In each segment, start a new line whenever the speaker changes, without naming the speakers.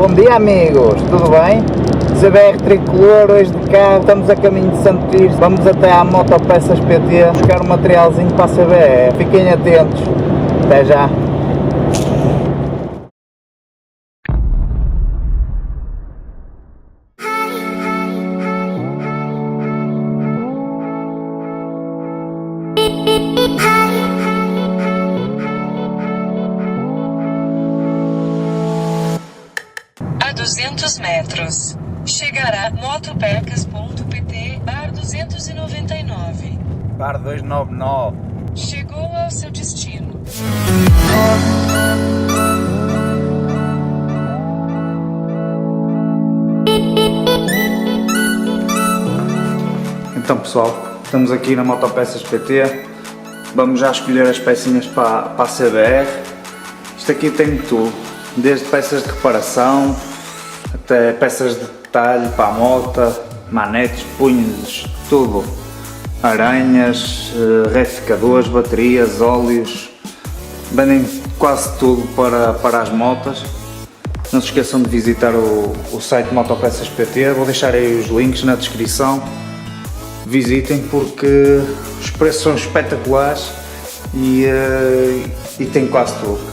Bom dia amigos, tudo bem? CBR Tricolor, hoje de carro, estamos a caminho de Santo Tirso, vamos até à Motopeças PT buscar um materialzinho para a CBR, fiquem atentos, até já!
A 200 metros, chegará motopecas.pt bar 299.
Bar 299.
Chegou ao seu destino.
Então pessoal, estamos aqui na Motopeças PT, vamos já escolher as pecinhas para a CBR. Isto aqui tem de tudo, desde peças de reparação até peças de detalhe para a moto, manetes, punhos, tudo. Aranhas, retificadores, baterias, óleos, vendem quase tudo para as motas. Não se esqueçam de visitar o site Motopeças PT, vou deixar aí os links na descrição. Visitem porque os preços são espetaculares e tem quase tudo.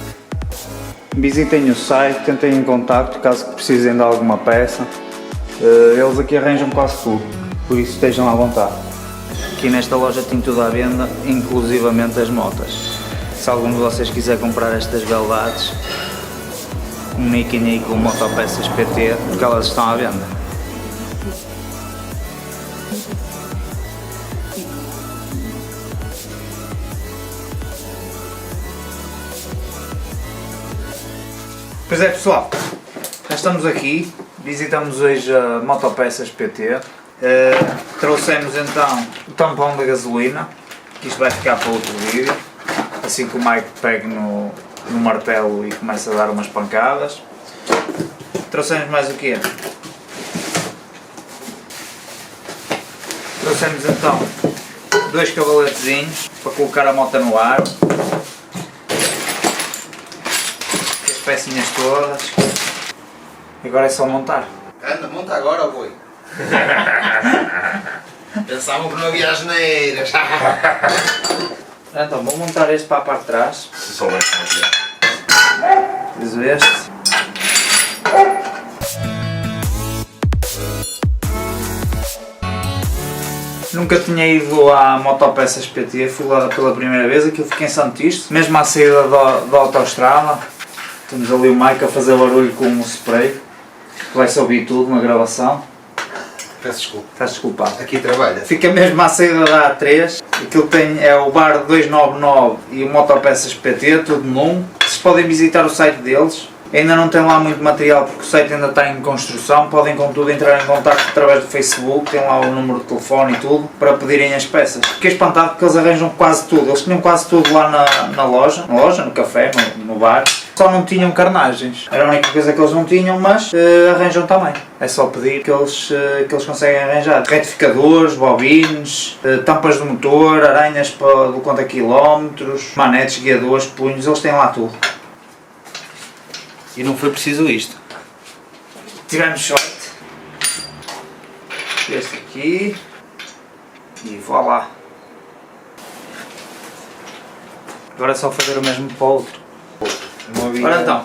Visitem o site, tentem em contacto caso precisem de alguma peça. Eles aqui arranjam quase tudo, por isso estejam à vontade. Aqui nesta loja tem tudo à venda, inclusivamente as motas. Se algum de vocês quiser comprar estas beldades, comuniquem aí com o Motopeças PT porque elas estão à venda. Pois é pessoal, já estamos aqui, visitamos hoje a Motopeças PT, trouxemos então o tampão da gasolina, que isto vai ficar para outro vídeo, assim que o Mike pegue no martelo e começa a dar umas pancadas. Trouxemos mais o quê? Trouxemos então 2 cavaletezinhos para colocar a moto no ar. Pecinhas todas, agora é só montar.
Anda, monta agora ou boi? Pensavam que não havia asneiras.
Então vou montar este para a parte de trás.
Se soubesse como é.
Diz este. Nunca tinha ido à Motopeças PT, fui lá pela primeira vez, aquilo fiquei em Santo Tirso, mesmo à saída da autoestrada. Temos ali o Mike a fazer barulho com o spray, vai-se ouvir tudo na gravação.
Peço desculpa.
Estás desculpado.
Aqui trabalha.
Fica mesmo à saída da A3, aquilo tem é o bar 299 e o Motopeças PT, tudo num. Vocês podem visitar o site deles, ainda não tem lá muito material porque o site ainda está em construção, podem contudo entrar em contato através do Facebook, tem lá o número de telefone e tudo, para pedirem as peças. Fiquei espantado porque eles arranjam quase tudo, eles tinham quase tudo lá na loja, no café, no bar. Só não tinham carnagens, era a única coisa que eles não tinham, mas arranjam também. É só pedir que eles conseguem arranjar. Retificadores, bobines, tampas de motor, aranhas do conta quilómetros, manetes, guiadores, punhos, eles têm lá tudo. E não foi preciso isto. Tivemos sorte. Este aqui. E voilá. Agora é só fazer o mesmo para o outro. Ora então,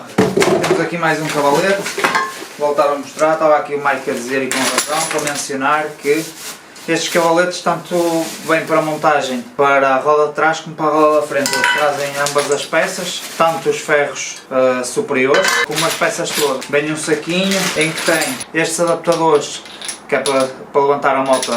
temos aqui mais um cavalete, voltar a mostrar, estava aqui o Mike a dizer e com razão, para mencionar que estes cavaletes tanto bem para a montagem para a roda de trás como para a roda da frente, eles trazem ambas as peças, tanto os ferros superiores como as peças todas. Vem um saquinho em que tem estes adaptadores que é para levantar a moto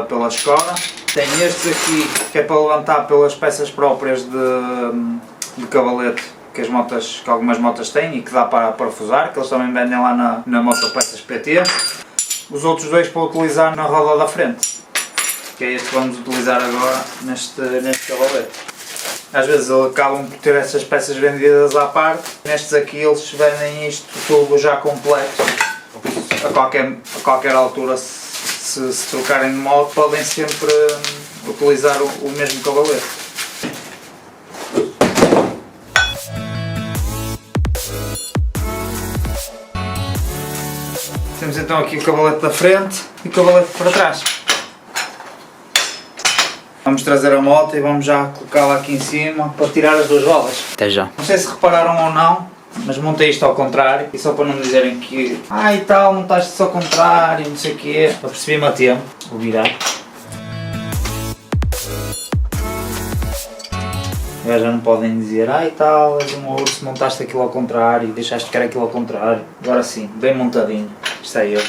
pela escora, tem estes aqui que é para levantar pelas peças próprias de cavalete que algumas motas têm e que dá para parafusar, que eles também vendem lá na Motopeças PT. Os outros dois para utilizar na roda da frente, que é este que vamos utilizar agora neste cavalete. Às vezes acabam por ter essas peças vendidas à parte, nestes aqui eles vendem isto tudo já completo. A qualquer altura, se trocarem de moto, podem sempre utilizar o mesmo cavalete. Temos então aqui o cavalete da frente e o cavalete para trás. Vamos trazer a moto e vamos já colocá-la aqui em cima para tirar as duas rodas. Até já. Não sei se repararam ou não, mas montei isto ao contrário, e só para não me dizerem que e tal, montaste isto ao contrário, não sei o quê. Eu percebi-me a tempo, vou virar. Agora já não podem dizer, e tal, és um urso, montaste aquilo ao contrário, deixaste ficar aquilo ao contrário. Agora sim, bem montadinho, isto é eu.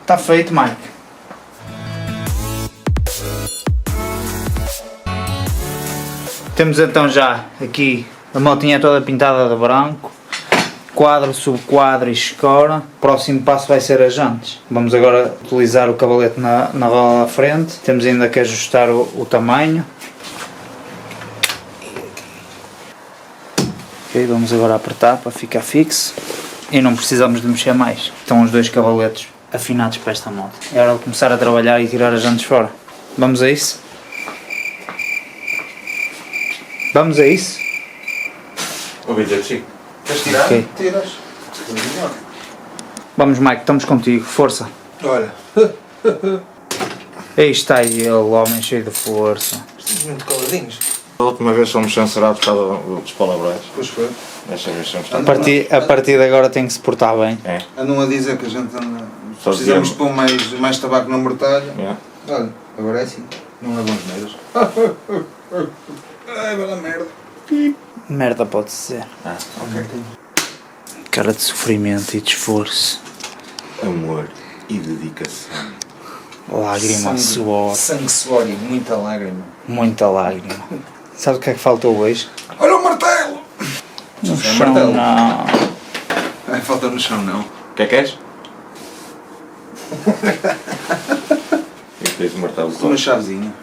Está feito, Mike. Temos então já aqui a motinha toda pintada de branco, quadro, subquadro e escora. O próximo passo vai ser as jantes. Vamos agora utilizar o cavalete na roda da frente. Temos ainda que ajustar o tamanho. Ok, vamos agora apertar para ficar fixo e não precisamos de mexer mais. Estão os dois cavaletes afinados para esta moto. É hora de começar a trabalhar e tirar as jantes fora. Vamos a isso? Vamos a isso?
Ouvi dizer que sim. Queres tirar?
Ok.
Tiras.
Vamos, Mike, estamos contigo. Força.
Olha.
Aí está ele, o homem cheio de força.
Estamos muito coladinhos.
A última vez fomos censurados por causa dos palavrões.
Pois foi.
Desta vez somos
A partir de agora tem que se portar bem.
É.
Andam a dizer que a gente anda...
Só
Precisamos de
dizemos.
pôr mais tabaco na mortalha.
É.
Olha, agora é assim. Não é bons meios. Ai, bela merda.
Merda pode ser.
Ok.
Cara de sofrimento e de esforço.
Amor e dedicação.
Lágrima, suor,
Sangue, suor e muita lágrima.
muita lágrima. Sabe o que é que faltou hoje?
Olha o martelo!
No
É
chão
martelo.
não.
Ai, falta no chão não.
O que é que és? E tens o martelo
Uma chavezinha.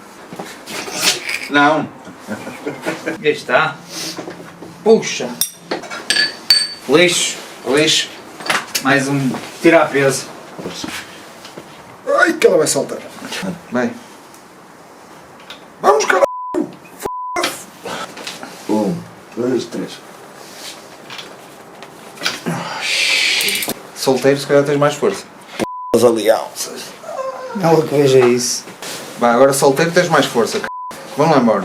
Não.
Aí está. Puxa. Lixo.
Lixo.
Mais um tirar peso.
Ai, que ela vai saltar. Vai. Vamos, caralho!
1, 2, 3.
Solteiro, se calhar tens mais força.
As alianças.
Ela que veja isso.
Vai, agora solteiro tens mais força. C... Vamos lá embora.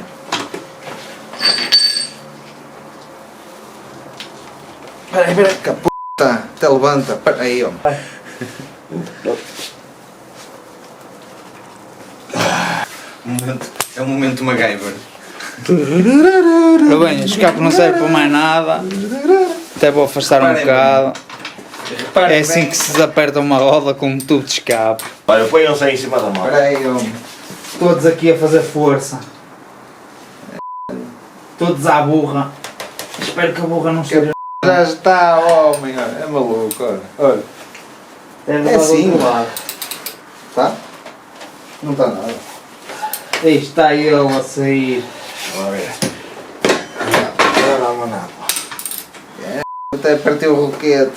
Espera aí, que a p***, até levanta. Espera aí, homem. É um momento MacGyver.
Ora bem, o escape não serve para mais nada. Até vou afastar um
Reparem
bocado.
Reparem
É assim
bem.
que se desaperta uma roda com um tubo de escape.
Olha, põe-se aí em cima da moto.
Espera aí, homem.
Todos aqui a fazer força. Todos à burra. Espero que a burra não seja.
Já está, homem. Olha, é maluco, olha. Olha.
É
assim.
do outro lado.
Tá? Não está nada.
Aí está ele a sair.
Agora não nada. Até partiu o roquete.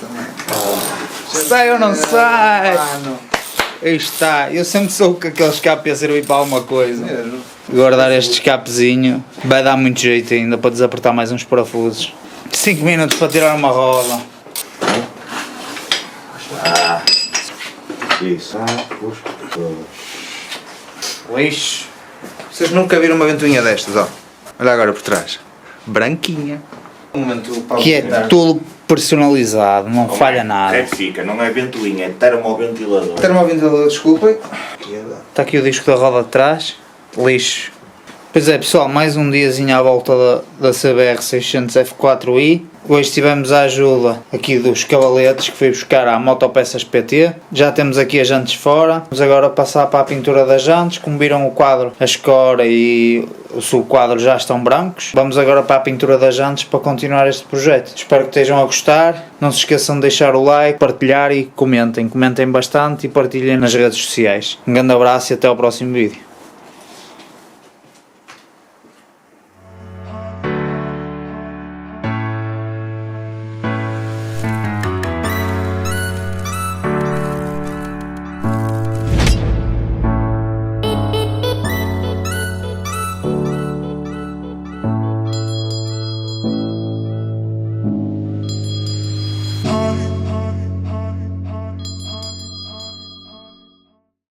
Sai ou não sai?
Mano.
Aí está. Eu sempre soube que aquele escape ia servir para alguma coisa.
Mesmo.
Guardar este escapezinho vai dar muito jeito ainda para desapertar mais uns parafusos. 5 minutos para tirar uma roda.
Isso.
Lixo.
Vocês nunca viram uma ventoinha destas, ó. Olha agora por trás. Branquinha. Um momento para
Que é tudo personalizado, não falha nada.
Retifica, não é ventoinha, é termoventilador.
Termoventilador, desculpem.
Está aqui o disco da roda de trás. Lixo. Pois é, pessoal, mais um diazinho à volta da CBR 600 F4i. Hoje tivemos a ajuda aqui dos cavaletes que fui buscar à Motopeças PT. Já temos aqui as jantes fora. Vamos agora passar para a pintura das jantes. Como viram, o quadro, a escora e o subquadro já estão brancos. Vamos agora para a pintura das jantes para continuar este projeto. Espero que estejam a gostar. Não se esqueçam de deixar o like, partilhar e comentem. Comentem bastante e partilhem nas redes sociais. Um grande abraço e até ao próximo vídeo.